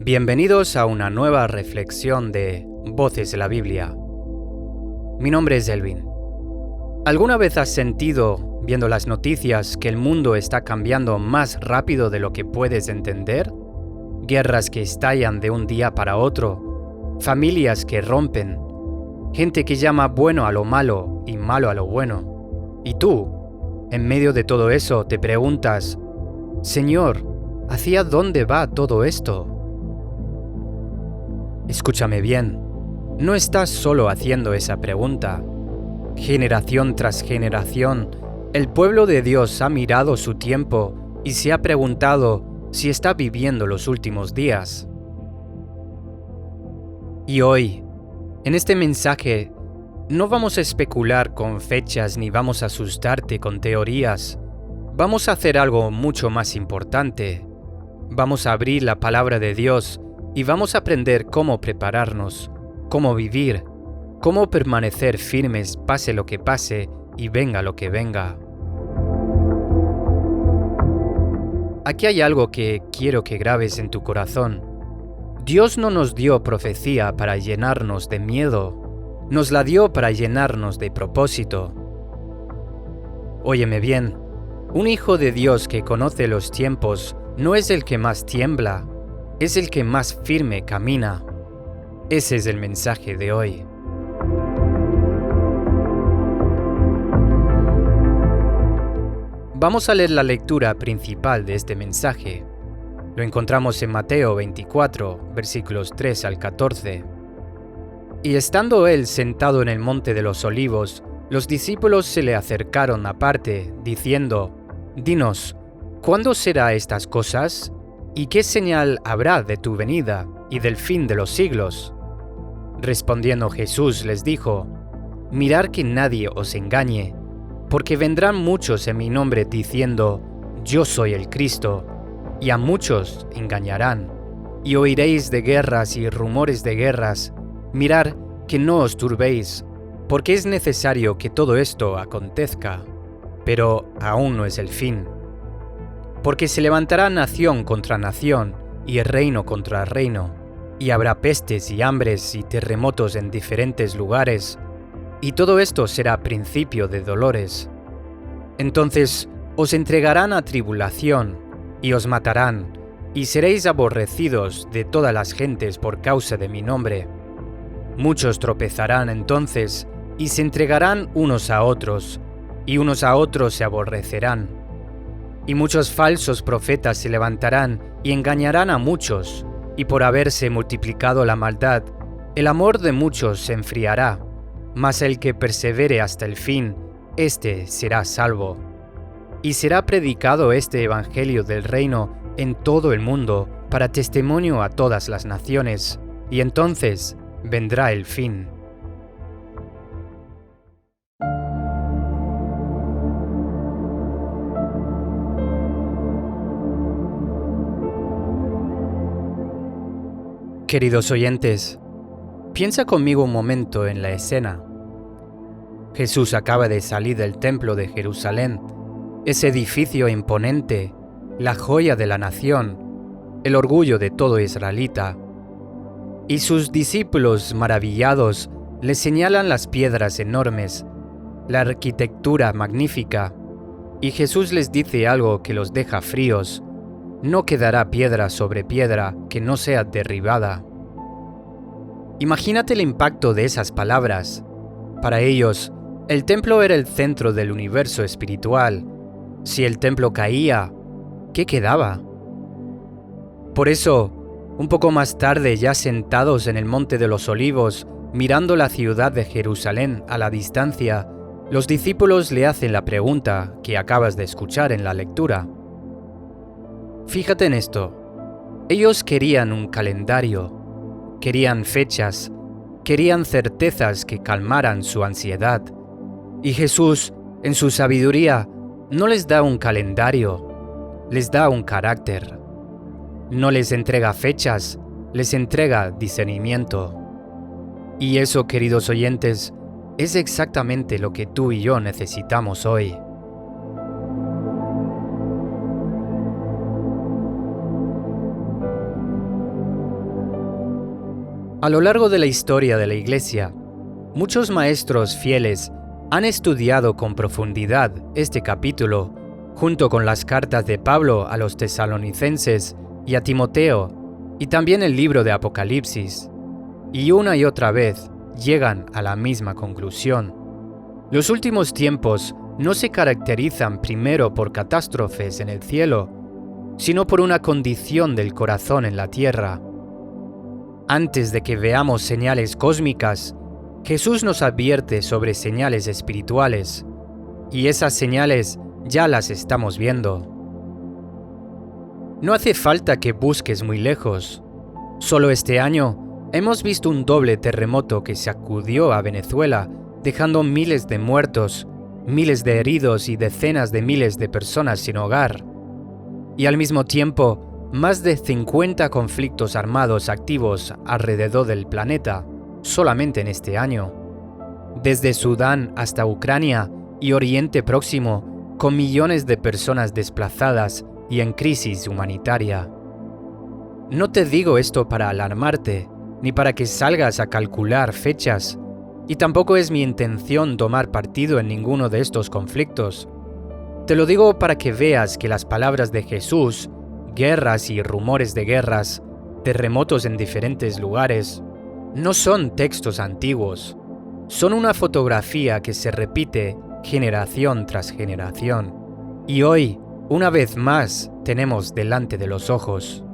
Bienvenidos a una nueva reflexión de Voces de la Biblia. Mi nombre es Elvin. ¿Alguna vez has sentido, viendo las noticias, que el mundo está cambiando más rápido de lo que puedes entender? Guerras que estallan de un día para otro, familias que rompen, gente que llama bueno a lo malo y malo a lo bueno. Y tú, en medio de todo eso, te preguntas, Señor, ¿hacia dónde va todo esto? Escúchame bien, no estás solo haciendo esa pregunta. Generación tras generación, el pueblo de Dios ha mirado su tiempo y se ha preguntado si está viviendo los últimos días. Y hoy, en este mensaje, no vamos a especular con fechas ni vamos a asustarte con teorías. Vamos a hacer algo mucho más importante. Vamos a abrir la palabra de Dios y vamos a aprender cómo prepararnos, cómo vivir, cómo permanecer firmes pase lo que pase y venga lo que venga. Aquí hay algo que quiero que grabes en tu corazón. Dios no nos dio profecía para llenarnos de miedo, nos la dio para llenarnos de propósito. Óyeme bien, un hijo de Dios que conoce los tiempos no es el que más tiembla, es el que más firme camina. Ese es el mensaje de hoy. Vamos a leer la lectura principal de este mensaje. Lo encontramos en Mateo 24, versículos 3 al 14. Y estando él sentado en el monte de los olivos, los discípulos se le acercaron aparte, diciendo, Dinos, ¿cuándo será estas cosas? ¿Y qué señal habrá de tu venida y del fin de los siglos? Respondiendo Jesús les dijo, Mirad que nadie os engañe, porque vendrán muchos en mi nombre diciendo, Yo soy el Cristo, y a muchos engañarán. Y oiréis de guerras y rumores de guerras. Mirad que no os turbéis, porque es necesario que todo esto acontezca, pero aún no es el fin. Porque se levantará nación contra nación, y reino contra reino, y habrá pestes y hambres y terremotos en diferentes lugares, y todo esto será principio de dolores. Entonces os entregarán a tribulación, y os matarán, y seréis aborrecidos de todas las gentes por causa de mi nombre. Muchos tropezarán entonces, y se entregarán unos a otros, y unos a otros se aborrecerán. Y muchos falsos profetas se levantarán y engañarán a muchos, y por haberse multiplicado la maldad, el amor de muchos se enfriará, mas el que persevere hasta el fin, éste será salvo. Y será predicado este evangelio del reino en todo el mundo para testimonio a todas las naciones, y entonces vendrá el fin. Queridos oyentes, piensa conmigo un momento en la escena. Jesús acaba de salir del templo de Jerusalén, ese edificio imponente, la joya de la nación, el orgullo de todo israelita. Y sus discípulos, maravillados, le señalan las piedras enormes, la arquitectura magnífica, y Jesús les dice algo que los deja fríos. No quedará piedra sobre piedra que no sea derribada. Imagínate el impacto de esas palabras. Para ellos, el templo era el centro del universo espiritual. Si el templo caía, ¿qué quedaba? Por eso, un poco más tarde, ya sentados en el Monte de los Olivos, mirando la ciudad de Jerusalén a la distancia, los discípulos le hacen la pregunta que acabas de escuchar en la lectura. Fíjate en esto. Ellos querían un calendario, querían fechas, querían certezas que calmaran su ansiedad. Y Jesús, en su sabiduría, no les da un calendario, les da un carácter. No les entrega fechas, les entrega discernimiento. Y eso, queridos oyentes, es exactamente lo que tú y yo necesitamos hoy. A lo largo de la historia de la Iglesia, muchos maestros fieles han estudiado con profundidad este capítulo, junto con las cartas de Pablo a los tesalonicenses y a Timoteo, y también el libro de Apocalipsis, y una y otra vez llegan a la misma conclusión. Los últimos tiempos no se caracterizan primero por catástrofes en el cielo, sino por una condición del corazón en la tierra. Antes de que veamos señales cósmicas, Jesús nos advierte sobre señales espirituales, y esas señales ya las estamos viendo. No hace falta que busques muy lejos. Solo este año hemos visto un doble terremoto que sacudió a Venezuela, dejando miles de muertos, miles de heridos y decenas de miles de personas sin hogar. Y al mismo tiempo, más de 50 conflictos armados activos alrededor del planeta, solamente en este año. Desde Sudán hasta Ucrania y Oriente Próximo, con millones de personas desplazadas y en crisis humanitaria. No te digo esto para alarmarte, ni para que salgas a calcular fechas, y tampoco es mi intención tomar partido en ninguno de estos conflictos. Te lo digo para que veas que las palabras de Jesús, guerras y rumores de guerras, terremotos en diferentes lugares, no son textos antiguos, son una fotografía que se repite generación tras generación. Y hoy, una vez más, tenemos delante de los ojos.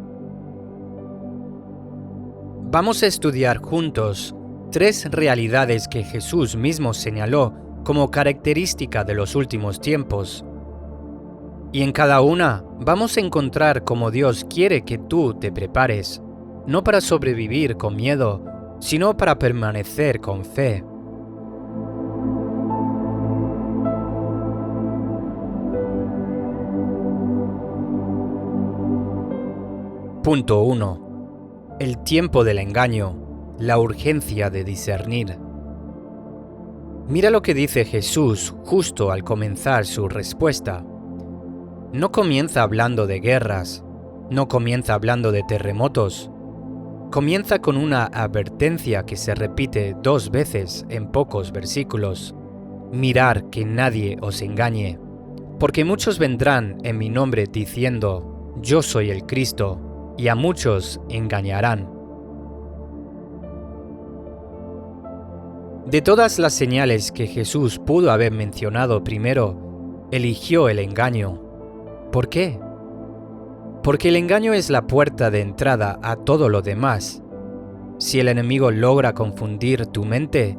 Vamos a estudiar juntos 3 realidades que Jesús mismo señaló como característica de los últimos tiempos. Y en cada una vamos a encontrar cómo Dios quiere que tú te prepares, no para sobrevivir con miedo, sino para permanecer con fe. Punto 1. El tiempo del engaño, la urgencia de discernir. Mira lo que dice Jesús justo al comenzar su respuesta. No comienza hablando de guerras, no comienza hablando de terremotos. Comienza con una advertencia que se repite 2 veces en pocos versículos. Mirad que nadie os engañe, porque muchos vendrán en mi nombre diciendo, yo soy el Cristo, y a muchos engañarán. De todas las señales que Jesús pudo haber mencionado primero, eligió el engaño. ¿Por qué? Porque el engaño es la puerta de entrada a todo lo demás. Si el enemigo logra confundir tu mente,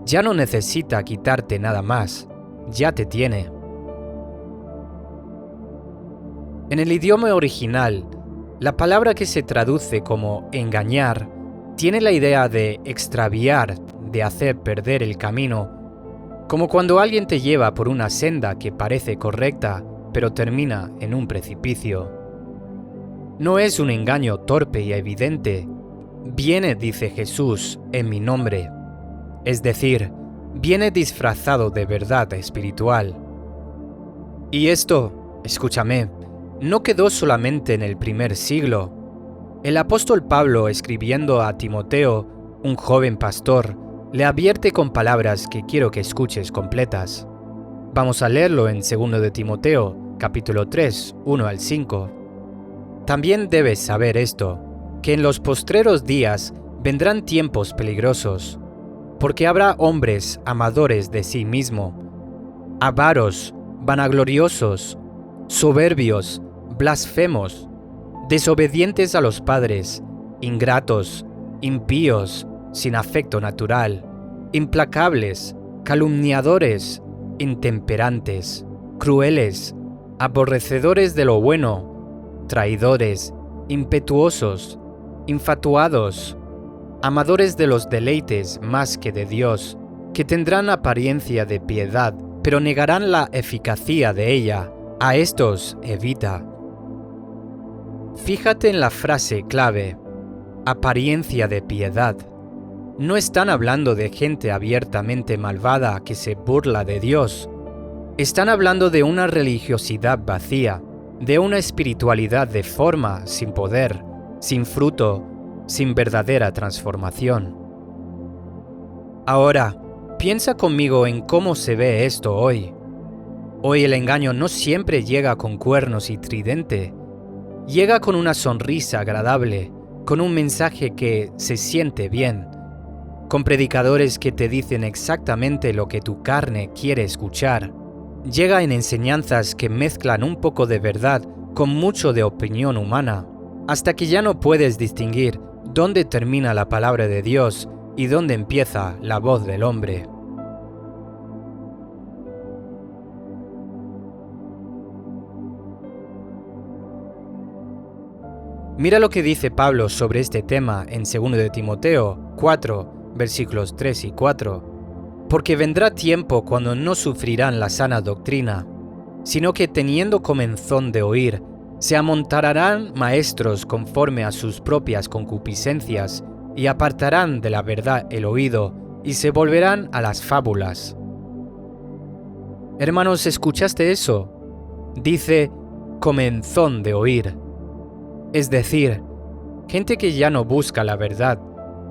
ya no necesita quitarte nada más, ya te tiene. En el idioma original, la palabra que se traduce como engañar tiene la idea de extraviar, de hacer perder el camino, como cuando alguien te lleva por una senda que parece correcta, pero termina en un precipicio. No es un engaño torpe y evidente. Viene, dice Jesús, en mi nombre. Es decir, viene disfrazado de verdad espiritual. Y esto, escúchame, no quedó solamente en el primer siglo. El apóstol Pablo, escribiendo a Timoteo, un joven pastor, le advierte con palabras que quiero que escuches completas. Vamos a leerlo en 2 de Timoteo, capítulo 3, 1 al 5. También debes saber esto, que en los postreros días vendrán tiempos peligrosos, porque habrá hombres amadores de sí mismo, avaros, vanagloriosos, soberbios, blasfemos, desobedientes a los padres, ingratos, impíos, sin afecto natural, implacables, calumniadores, intemperantes, crueles, aborrecedores de lo bueno, traidores, impetuosos, infatuados, amadores de los deleites más que de Dios, que tendrán apariencia de piedad, pero negarán la eficacia de ella. A estos evita. Fíjate en la frase clave, apariencia de piedad. No están hablando de gente abiertamente malvada que se burla de Dios. Están hablando de una religiosidad vacía, de una espiritualidad de forma, sin poder, sin fruto, sin verdadera transformación. Ahora, piensa conmigo en cómo se ve esto hoy. Hoy el engaño no siempre llega con cuernos y tridente. Llega con una sonrisa agradable, con un mensaje que se siente bien, con predicadores que te dicen exactamente lo que tu carne quiere escuchar. Llega en enseñanzas que mezclan un poco de verdad con mucho de opinión humana, hasta que ya no puedes distinguir dónde termina la palabra de Dios y dónde empieza la voz del hombre. Mira lo que dice Pablo sobre este tema en 2 de Timoteo 4, versículos 3 y 4. Porque vendrá tiempo cuando no sufrirán la sana doctrina, sino que teniendo comezón de oír, se amontonarán maestros conforme a sus propias concupiscencias, y apartarán de la verdad el oído, y se volverán a las fábulas. Hermanos, ¿escuchaste eso? Dice comezón de oír. Es decir, gente que ya no busca la verdad,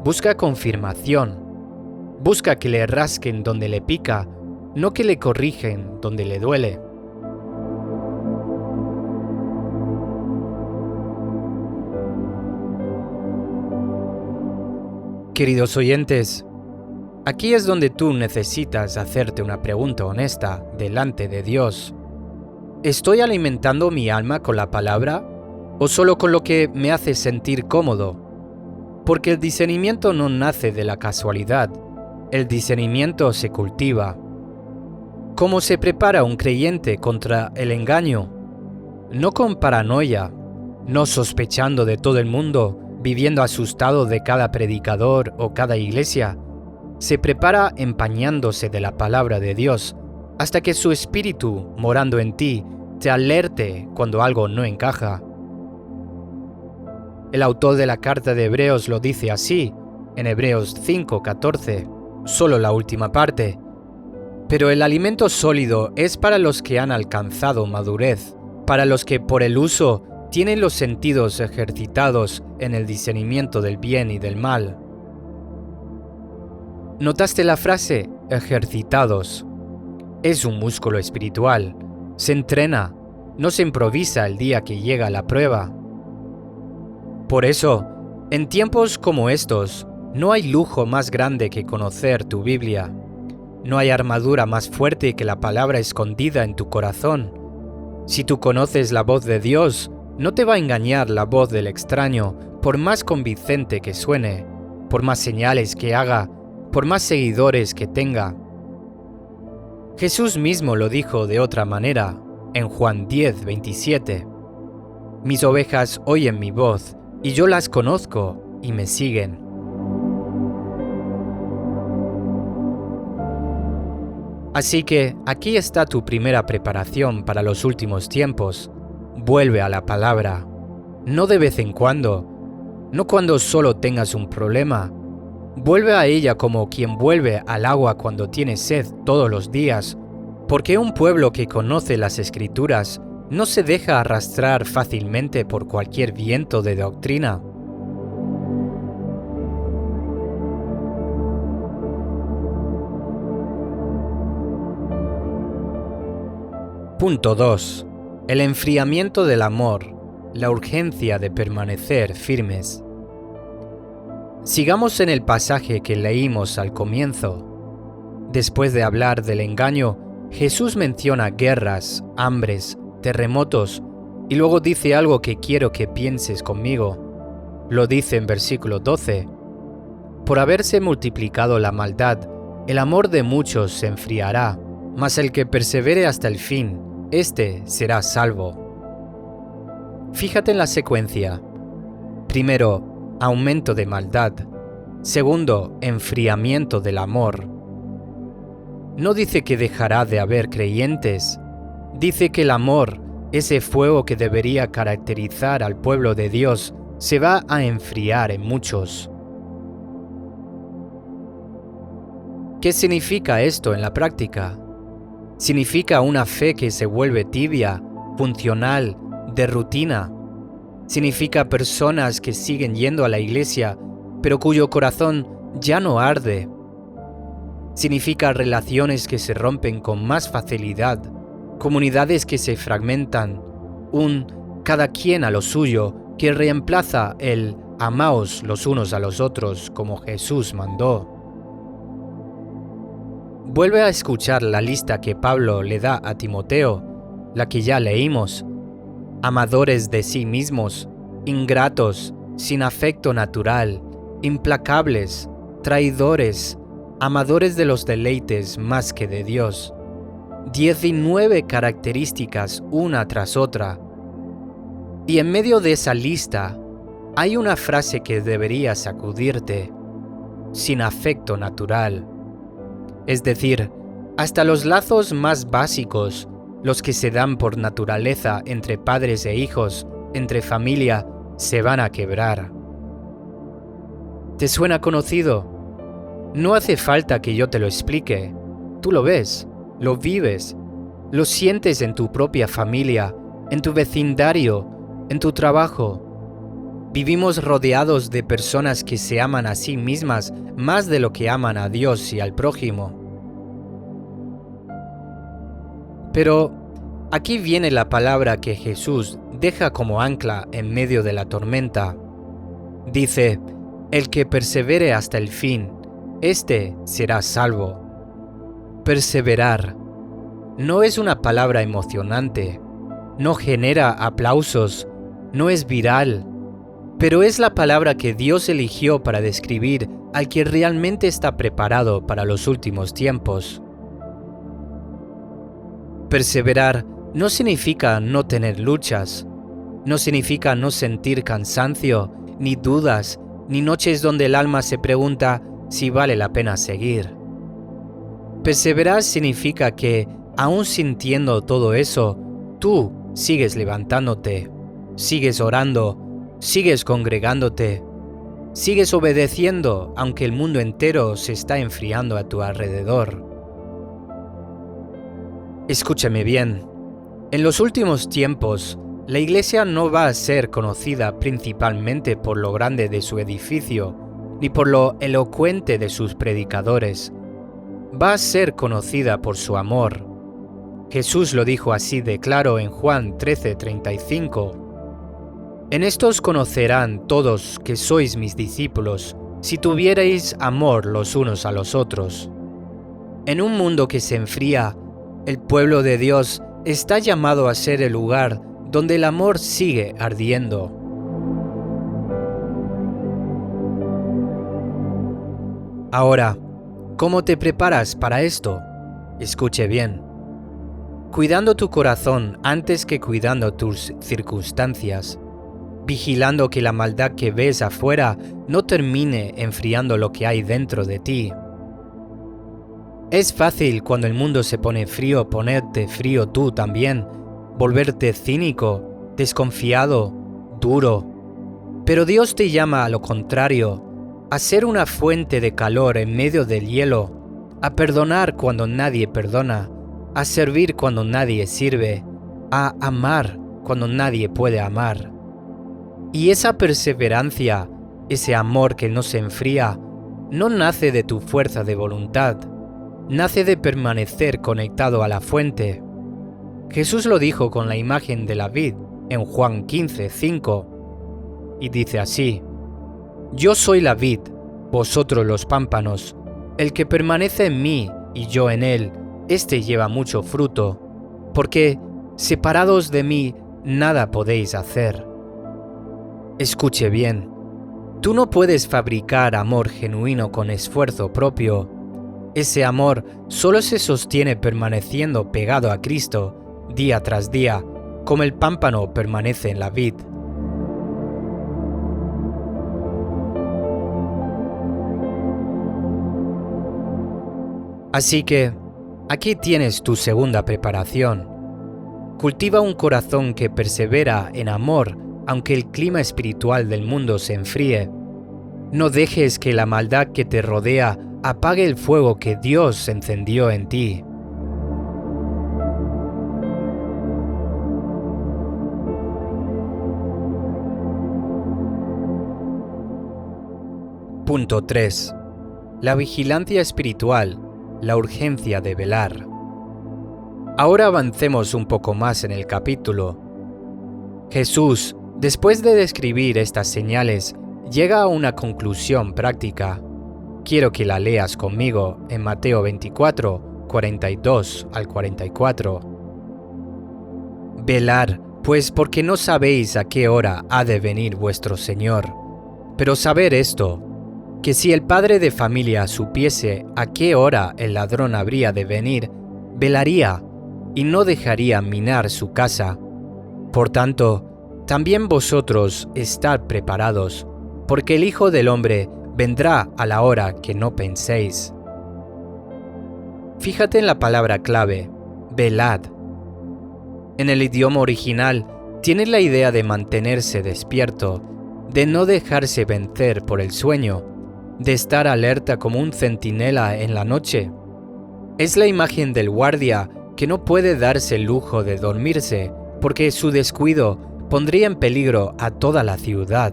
busca confirmación, busca que le rasquen donde le pica, no que le corrigen donde le duele. Queridos oyentes, aquí es donde tú necesitas hacerte una pregunta honesta delante de Dios. ¿Estoy alimentando mi alma con la palabra o solo con lo que me hace sentir cómodo? Porque el discernimiento no nace de la casualidad, el discernimiento se cultiva. ¿Cómo se prepara un creyente contra el engaño? No con paranoia, no sospechando de todo el mundo, viviendo asustado de cada predicador o cada iglesia. Se prepara empañándose de la palabra de Dios, hasta que su espíritu, morando en ti, te alerte cuando algo no encaja. El autor de la carta de Hebreos lo dice así, en Hebreos 5:14, solo la última parte. Pero el alimento sólido es para los que han alcanzado madurez, para los que por el uso tienen los sentidos ejercitados en el discernimiento del bien y del mal. ¿Notaste la frase ejercitados? Es un músculo espiritual. Se entrena, no se improvisa el día que llega la prueba. Por eso, en tiempos como estos, no hay lujo más grande que conocer tu Biblia. No hay armadura más fuerte que la palabra escondida en tu corazón. Si tú conoces la voz de Dios, no te va a engañar la voz del extraño, por más convincente que suene, por más señales que haga, por más seguidores que tenga. Jesús mismo lo dijo de otra manera, en Juan 10:27. Mis ovejas oyen mi voz, y yo las conozco, y me siguen. Así que aquí está tu primera preparación para los últimos tiempos. Vuelve a la palabra, no de vez en cuando, no cuando solo tengas un problema. Vuelve a ella como quien vuelve al agua cuando tiene sed todos los días, porque un pueblo que conoce las Escrituras no se deja arrastrar fácilmente por cualquier viento de doctrina. Punto 2. El enfriamiento del amor, la urgencia de permanecer firmes. Sigamos en el pasaje que leímos al comienzo. Después de hablar del engaño, Jesús menciona guerras, hambres, terremotos, y luego dice algo que quiero que pienses conmigo. Lo dice en versículo 12. Por haberse multiplicado la maldad, el amor de muchos se enfriará, mas el que persevere hasta el fin, éste será salvo. Fíjate en la secuencia. Primero, aumento de maldad. Segundo, enfriamiento del amor. No dice que dejará de haber creyentes. Dice que el amor, ese fuego que debería caracterizar al pueblo de Dios, se va a enfriar en muchos. ¿Qué significa esto en la práctica? Significa una fe que se vuelve tibia, funcional, de rutina. Significa personas que siguen yendo a la iglesia, pero cuyo corazón ya no arde. Significa relaciones que se rompen con más facilidad, comunidades que se fragmentan, un cada quien a lo suyo que reemplaza el amaos los unos a los otros como Jesús mandó. Vuelve a escuchar la lista que Pablo le da a Timoteo, la que ya leímos. Amadores de sí mismos, ingratos, sin afecto natural, implacables, traidores, amadores de los deleites más que de Dios. 19 características una tras otra. Y en medio de esa lista hay una frase que debería sacudirte: sin afecto natural. Es decir, hasta los lazos más básicos, los que se dan por naturaleza entre padres e hijos, entre familia, se van a quebrar. ¿Te suena conocido? No hace falta que yo te lo explique. Tú lo ves, lo vives, lo sientes en tu propia familia, en tu vecindario, en tu trabajo. Vivimos rodeados de personas que se aman a sí mismas más de lo que aman a Dios y al prójimo. Pero aquí viene la palabra que Jesús deja como ancla en medio de la tormenta. Dice: el que persevere hasta el fin, éste será salvo. Perseverar no es una palabra emocionante, no genera aplausos, no es viral, pero es la palabra que Dios eligió para describir al que realmente está preparado para los últimos tiempos. Perseverar no significa no tener luchas, no significa no sentir cansancio, ni dudas, ni noches donde el alma se pregunta si vale la pena seguir. Perseverar significa que, aún sintiendo todo eso, tú sigues levantándote, sigues orando, sigues congregándote, sigues obedeciendo aunque el mundo entero se está enfriando a tu alrededor. Escúchame bien, en los últimos tiempos, la iglesia no va a ser conocida principalmente por lo grande de su edificio, ni por lo elocuente de sus predicadores. Va a ser conocida por su amor. Jesús lo dijo así de claro en Juan 13:35. En estos conocerán todos que sois mis discípulos, si tuvierais amor los unos a los otros. En un mundo que se enfría, el pueblo de Dios está llamado a ser el lugar donde el amor sigue ardiendo. Ahora, ¿cómo te preparas para esto? Escuche bien. Cuidando tu corazón antes que cuidando tus circunstancias. Vigilando que la maldad que ves afuera no termine enfriando lo que hay dentro de ti. Es fácil cuando el mundo se pone frío ponerte frío tú también, volverte cínico, desconfiado, duro. Pero Dios te llama a lo contrario, a ser una fuente de calor en medio del hielo, a perdonar cuando nadie perdona, a servir cuando nadie sirve, a amar cuando nadie puede amar. Y esa perseverancia, ese amor que no se enfría, no nace de tu fuerza de voluntad, nace de permanecer conectado a la fuente. Jesús lo dijo con la imagen de la vid en Juan 15:5, y dice así: Yo soy la vid, vosotros los pámpanos. El que permanece en mí y yo en él, éste lleva mucho fruto, porque separados de mí nada podéis hacer. Escuche bien, tú no puedes fabricar amor genuino con esfuerzo propio. Ese amor solo se sostiene permaneciendo pegado a Cristo día tras día, como el pámpano permanece en la vid. Así que, aquí tienes tu segunda preparación. Cultiva un corazón que persevera en amor aunque el clima espiritual del mundo se enfríe. No dejes que la maldad que te rodea apague el fuego que Dios encendió en ti. Punto 3. La vigilancia espiritual, la urgencia de velar. Ahora avancemos un poco más en el capítulo. Jesús, después de describir estas señales, llega a una conclusión práctica. Quiero que la leas conmigo en Mateo 24, 42 al 44. Velad, pues porque no sabéis a qué hora ha de venir vuestro Señor. Pero saber esto, que si el padre de familia supiese a qué hora el ladrón habría de venir, velaría y no dejaría minar su casa. Por tanto, también vosotros estad preparados, porque el Hijo del Hombre vendrá a la hora que no penséis. Fíjate en la palabra clave, velad. En el idioma original, tiene la idea de mantenerse despierto, de no dejarse vencer por el sueño, de estar alerta como un centinela en la noche. Es la imagen del guardia que no puede darse el lujo de dormirse, porque su descuido pondría en peligro a toda la ciudad.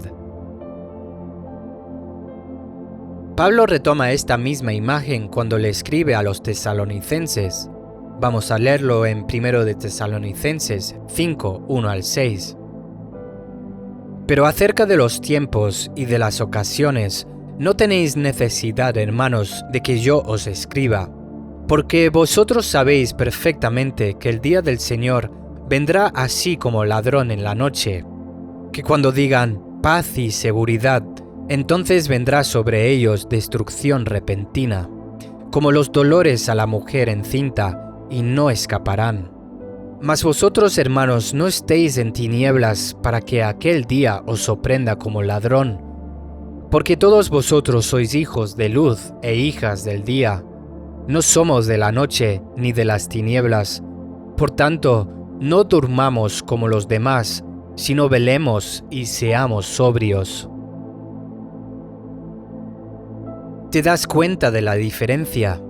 Pablo retoma esta misma imagen cuando le escribe a los tesalonicenses. Vamos a leerlo en 1 de Tesalonicenses 5, 1 al 6. Pero acerca de los tiempos y de las ocasiones, no tenéis necesidad, hermanos, de que yo os escriba, porque vosotros sabéis perfectamente que el día del Señor vendrá así como ladrón en la noche, que cuando digan paz y seguridad, entonces vendrá sobre ellos destrucción repentina, como los dolores a la mujer encinta, y no escaparán. Mas vosotros, hermanos, no estéis en tinieblas para que aquel día os sorprenda como ladrón, porque todos vosotros sois hijos de luz e hijas del día. No somos de la noche ni de las tinieblas. Por tanto, no durmamos como los demás, sino velemos y seamos sobrios. ¿Te das cuenta de la diferencia?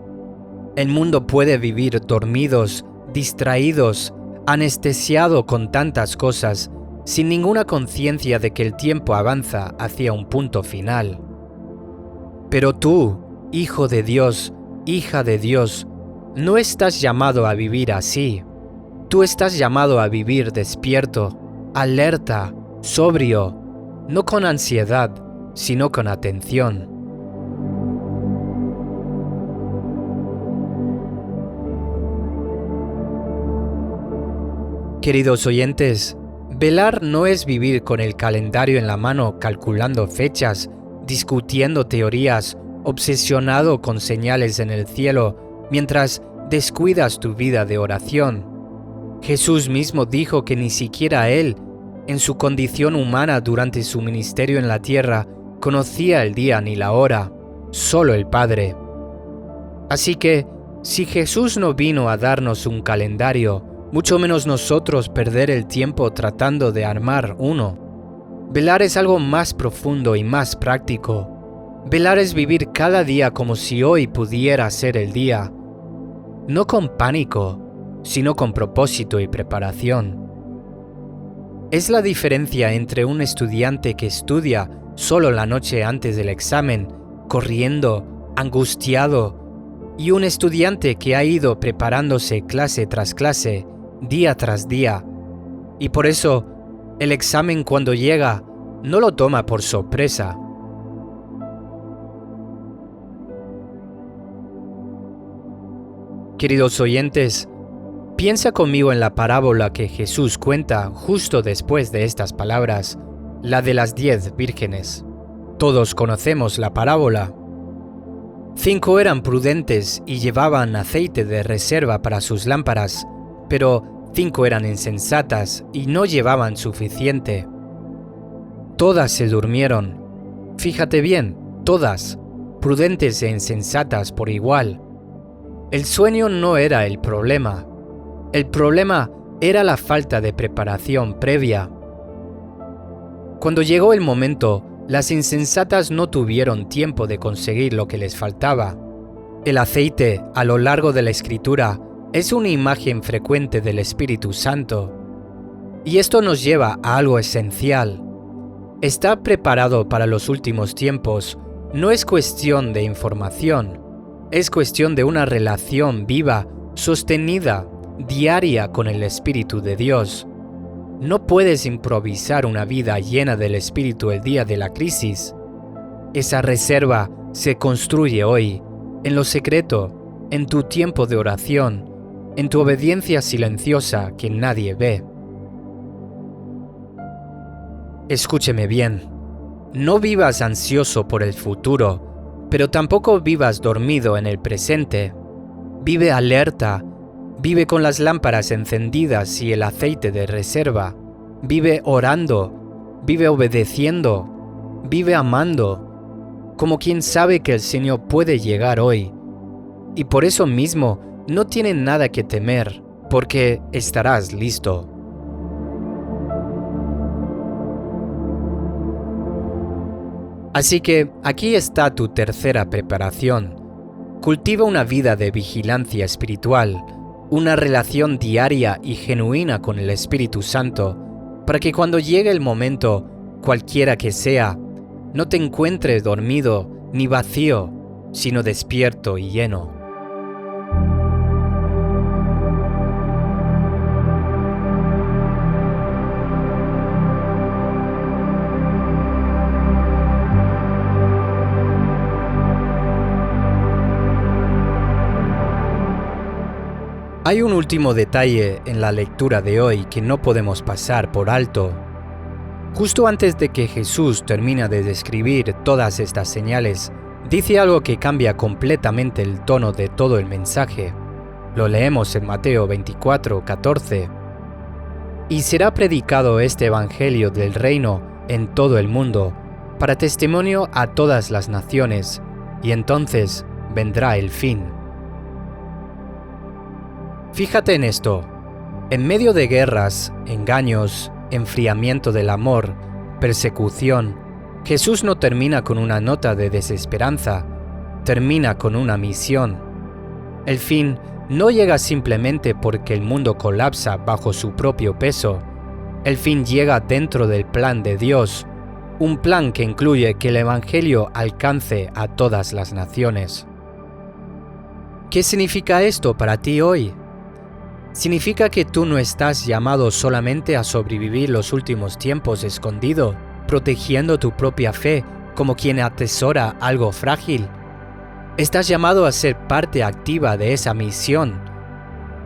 El mundo puede vivir dormidos, distraídos, anestesiado con tantas cosas, sin ninguna conciencia de que el tiempo avanza hacia un punto final. Pero tú, hijo de Dios, hija de Dios, no estás llamado a vivir así. Tú estás llamado a vivir despierto, alerta, sobrio, no con ansiedad, sino con atención. Queridos oyentes, velar no es vivir con el calendario en la mano calculando fechas, discutiendo teorías, obsesionado con señales en el cielo, mientras descuidas tu vida de oración. Jesús mismo dijo que ni siquiera Él, en su condición humana durante su ministerio en la tierra, conocía el día ni la hora, solo el Padre. Así que, si Jesús no vino a darnos un calendario, mucho menos nosotros perder el tiempo tratando de armar uno. Velar es algo más profundo y más práctico. Velar es vivir cada día como si hoy pudiera ser el día. No con pánico, sino con propósito y preparación. Es la diferencia entre un estudiante que estudia solo la noche antes del examen, corriendo, angustiado, y un estudiante que ha ido preparándose clase tras clase, día tras día, y por eso el examen cuando llega no lo toma por sorpresa. Queridos oyentes, piensa conmigo en la parábola que Jesús cuenta justo después de estas palabras, la de las 10 vírgenes. Todos conocemos la parábola. 5 eran prudentes y llevaban aceite de reserva para sus lámparas, pero 5 eran insensatas y no llevaban suficiente. Todas se durmieron. Fíjate bien, todas, prudentes e insensatas por igual. El sueño no era el problema. El problema era la falta de preparación previa. Cuando llegó el momento, las insensatas no tuvieron tiempo de conseguir lo que les faltaba. El aceite, a lo largo de la Escritura, es una imagen frecuente del Espíritu Santo. Y esto nos lleva a algo esencial. Estar preparado para los últimos tiempos No es cuestión de información, es cuestión de una relación viva, sostenida, diaria con el Espíritu de Dios. No puedes improvisar una vida llena del Espíritu el día de la crisis. Esa reserva se construye hoy, en lo secreto, en tu tiempo de oración, en tu obediencia silenciosa que nadie ve. Escúcheme bien, no vivas ansioso por el futuro, pero tampoco vivas dormido en el presente. Vive alerta, vive con las lámparas encendidas y el aceite de reserva. Vive orando, vive obedeciendo, vive amando, como quien sabe que el Señor puede llegar hoy. Y por eso mismo no tienes nada que temer, porque estarás listo. Así que aquí está tu tercera preparación. Cultiva una vida de vigilancia espiritual, una relación diaria y genuina con el Espíritu Santo, para que cuando llegue el momento, cualquiera que sea, no te encuentres dormido ni vacío, sino despierto y lleno. Hay un último detalle en la lectura de hoy que no podemos pasar por alto. Justo antes de que Jesús termina de describir todas estas señales, dice algo que cambia completamente el tono de todo el mensaje. Lo leemos en Mateo 24:14. Y será predicado este evangelio del reino en todo el mundo, para testimonio a todas las naciones, y entonces vendrá el fin. Fíjate en esto, en medio de guerras, engaños, enfriamiento del amor, persecución, Jesús no termina con una nota de desesperanza, termina con una misión. El fin no llega simplemente porque el mundo colapsa bajo su propio peso. El fin llega dentro del plan de Dios, un plan que incluye que el Evangelio alcance a todas las naciones. ¿Qué significa esto para ti hoy? Significa que tú no estás llamado solamente a sobrevivir los últimos tiempos escondido, protegiendo tu propia fe como quien atesora algo frágil. Estás llamado a ser parte activa de esa misión.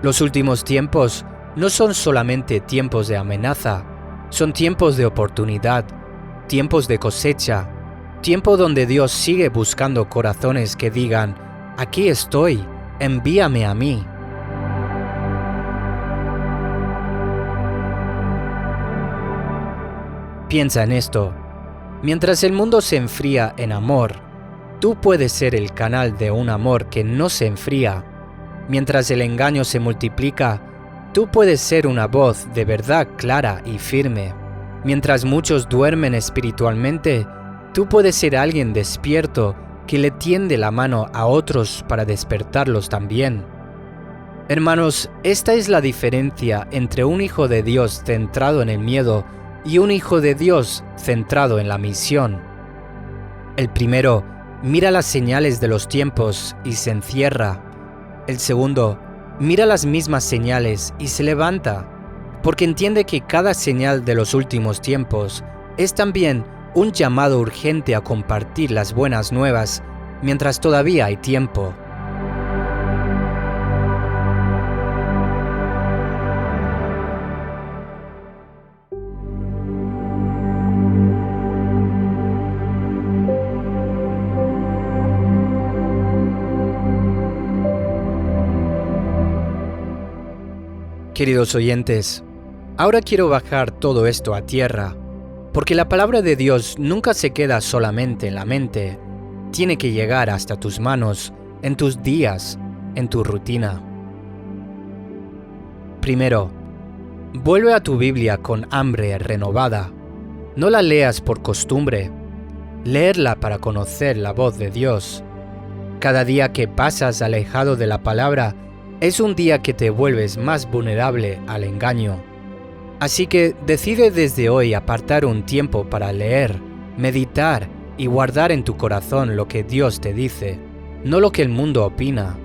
Los últimos tiempos no son solamente tiempos de amenaza, son tiempos de oportunidad, tiempos de cosecha, tiempo donde Dios sigue buscando corazones que digan: aquí estoy, envíame a mí. Piensa en esto. Mientras el mundo se enfría en amor, tú puedes ser el canal de un amor que no se enfría. Mientras el engaño se multiplica, tú puedes ser una voz de verdad clara y firme. Mientras muchos duermen espiritualmente, tú puedes ser alguien despierto que le tiende la mano a otros para despertarlos también. Hermanos, esta es la diferencia entre un hijo de Dios centrado en el miedo y un hijo de Dios centrado en la misión. El primero mira las señales de los tiempos y se encierra. El segundo mira las mismas señales y se levanta, porque entiende que cada señal de los últimos tiempos es también un llamado urgente a compartir las buenas nuevas mientras todavía hay tiempo. Queridos oyentes, ahora quiero bajar todo esto a tierra, porque la palabra de Dios nunca se queda solamente en la mente, tiene que llegar hasta tus manos, en tus días, en tu rutina. Primero, vuelve a tu Biblia con hambre renovada. No la leas por costumbre, léela para conocer la voz de Dios. Cada día que pasas alejado de la palabra, es un día que te vuelves más vulnerable al engaño. Así que decide desde hoy apartar un tiempo para leer, meditar y guardar en tu corazón lo que Dios te dice, no lo que el mundo opina.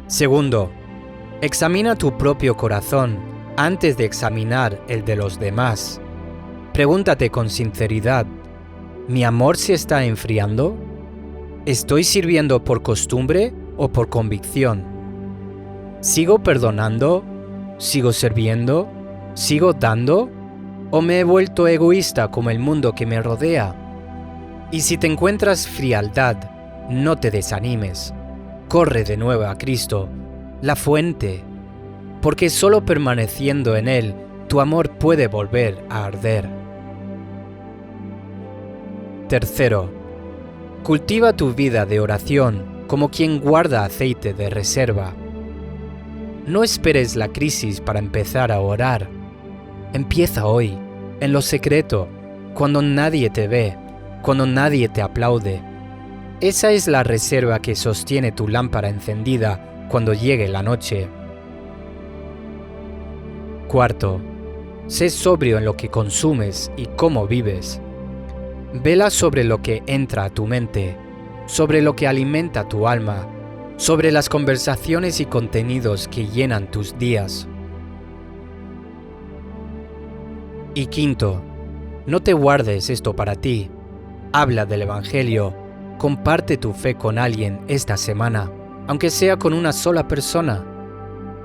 Segundo, examina tu propio corazón antes de examinar el de los demás. Pregúntate con sinceridad, ¿mi amor se está enfriando? ¿Estoy sirviendo por costumbre o por convicción? ¿Sigo perdonando? ¿Sigo sirviendo? ¿Sigo dando? ¿O me he vuelto egoísta como el mundo que me rodea? Y si te encuentras frialdad, no te desanimes. Corre de nuevo a Cristo, la fuente, porque solo permaneciendo en Él, tu amor puede volver a arder. Tercero, cultiva tu vida de oración como quien guarda aceite de reserva. No esperes la crisis para empezar a orar. Empieza hoy, en lo secreto, cuando nadie te ve, cuando nadie te aplaude. Esa es la reserva que sostiene tu lámpara encendida cuando llegue la noche. Cuarto, sé sobrio en lo que consumes y cómo vives. Vela sobre lo que entra a tu mente, sobre lo que alimenta tu alma, sobre las conversaciones y contenidos que llenan tus días. Y quinto, no te guardes esto para ti. Habla del Evangelio, comparte tu fe con alguien esta semana, aunque sea con una sola persona.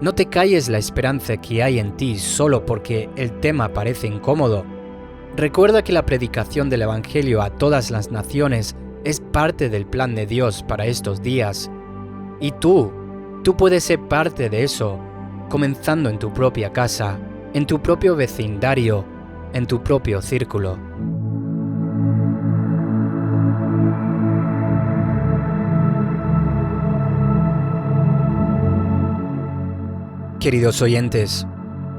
No te calles la esperanza que hay en ti solo porque el tema parece incómodo. Recuerda que la predicación del Evangelio a todas las naciones es parte del plan de Dios para estos días. Y tú puedes ser parte de eso, comenzando en tu propia casa, en tu propio vecindario, en tu propio círculo. Queridos oyentes,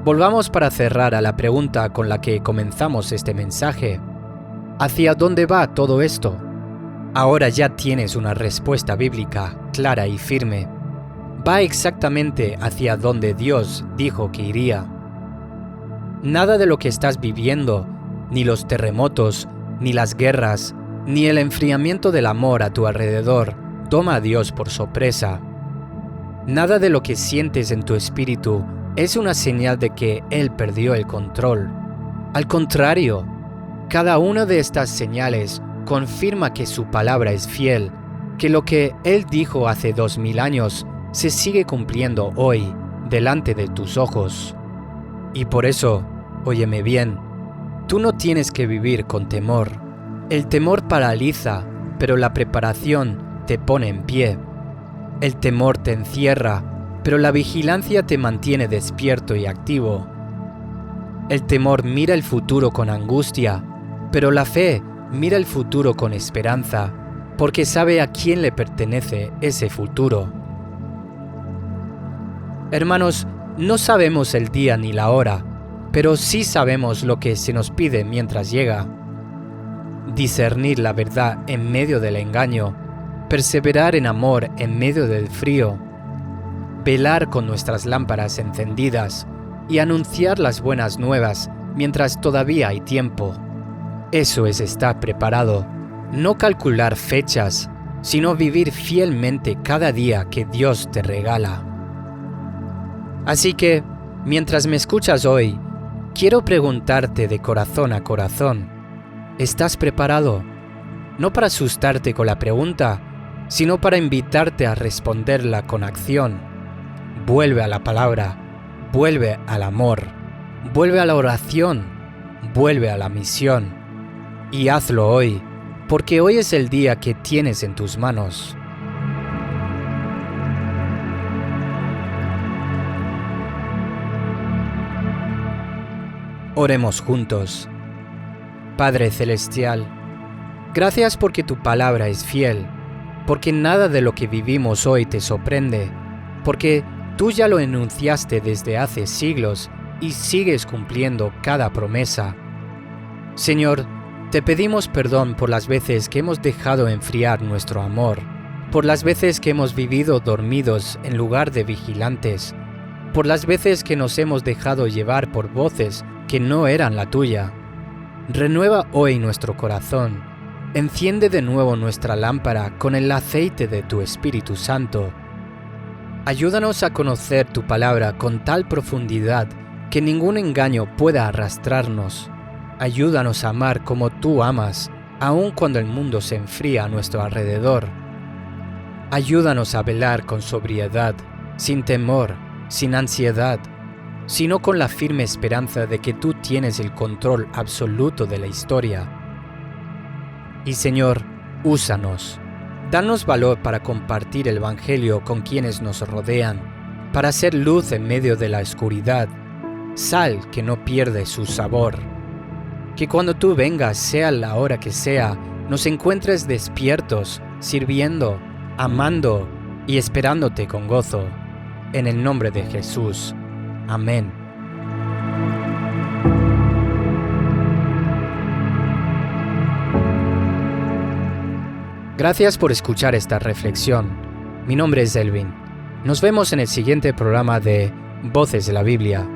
volvamos para cerrar a la pregunta con la que comenzamos este mensaje. ¿Hacia dónde va todo esto? Ahora ya tienes una respuesta bíblica clara y firme. Va exactamente hacia donde Dios dijo que iría. Nada de lo que estás viviendo, ni los terremotos, ni las guerras, ni el enfriamiento del amor a tu alrededor, toma a Dios por sorpresa. Nada de lo que sientes en tu espíritu es una señal de que Él perdió el control. Al contrario, cada una de estas señales confirma que su palabra es fiel, que lo que Él dijo hace 2000 años se sigue cumpliendo hoy delante de tus ojos. Y por eso, óyeme bien, tú no tienes que vivir con temor. El temor paraliza, pero la preparación te pone en pie. El temor te encierra, pero la vigilancia te mantiene despierto y activo. El temor mira el futuro con angustia, pero la fe mira el futuro con esperanza, porque sabe a quién le pertenece ese futuro. Hermanos, no sabemos el día ni la hora, pero sí sabemos lo que se nos pide mientras llega. Discernir la verdad en medio del engaño, perseverar en amor en medio del frío, velar con nuestras lámparas encendidas y anunciar las buenas nuevas mientras todavía hay tiempo. Eso es estar preparado, no calcular fechas, sino vivir fielmente cada día que Dios te regala. Así que, mientras me escuchas hoy, quiero preguntarte de corazón a corazón, ¿estás preparado? No para asustarte con la pregunta, sino para invitarte a responderla con acción. Vuelve a la palabra, vuelve al amor, vuelve a la oración, vuelve a la misión. Y hazlo hoy, porque hoy es el día que tienes en tus manos. Oremos juntos. Padre Celestial, gracias porque tu palabra es fiel, porque nada de lo que vivimos hoy te sorprende, porque tú ya lo enunciaste desde hace siglos y sigues cumpliendo cada promesa. Señor, te pedimos perdón por las veces que hemos dejado enfriar nuestro amor, por las veces que hemos vivido dormidos en lugar de vigilantes, por las veces que nos hemos dejado llevar por voces que no eran la tuya. Renueva hoy nuestro corazón. Enciende de nuevo nuestra lámpara con el aceite de tu Espíritu Santo. Ayúdanos a conocer tu palabra con tal profundidad que ningún engaño pueda arrastrarnos. Ayúdanos a amar como tú amas, aun cuando el mundo se enfría a nuestro alrededor. Ayúdanos a velar con sobriedad, sin temor, sin ansiedad, sino con la firme esperanza de que tú tienes el control absoluto de la historia. Y Señor, úsanos. Danos valor para compartir el Evangelio con quienes nos rodean, para ser luz en medio de la oscuridad, sal que no pierde su sabor. Que cuando tú vengas, sea la hora que sea, nos encuentres despiertos, sirviendo, amando y esperándote con gozo. En el nombre de Jesús. Amén. Gracias por escuchar esta reflexión. Mi nombre es Elvin. Nos vemos en el siguiente programa de Voces de la Biblia.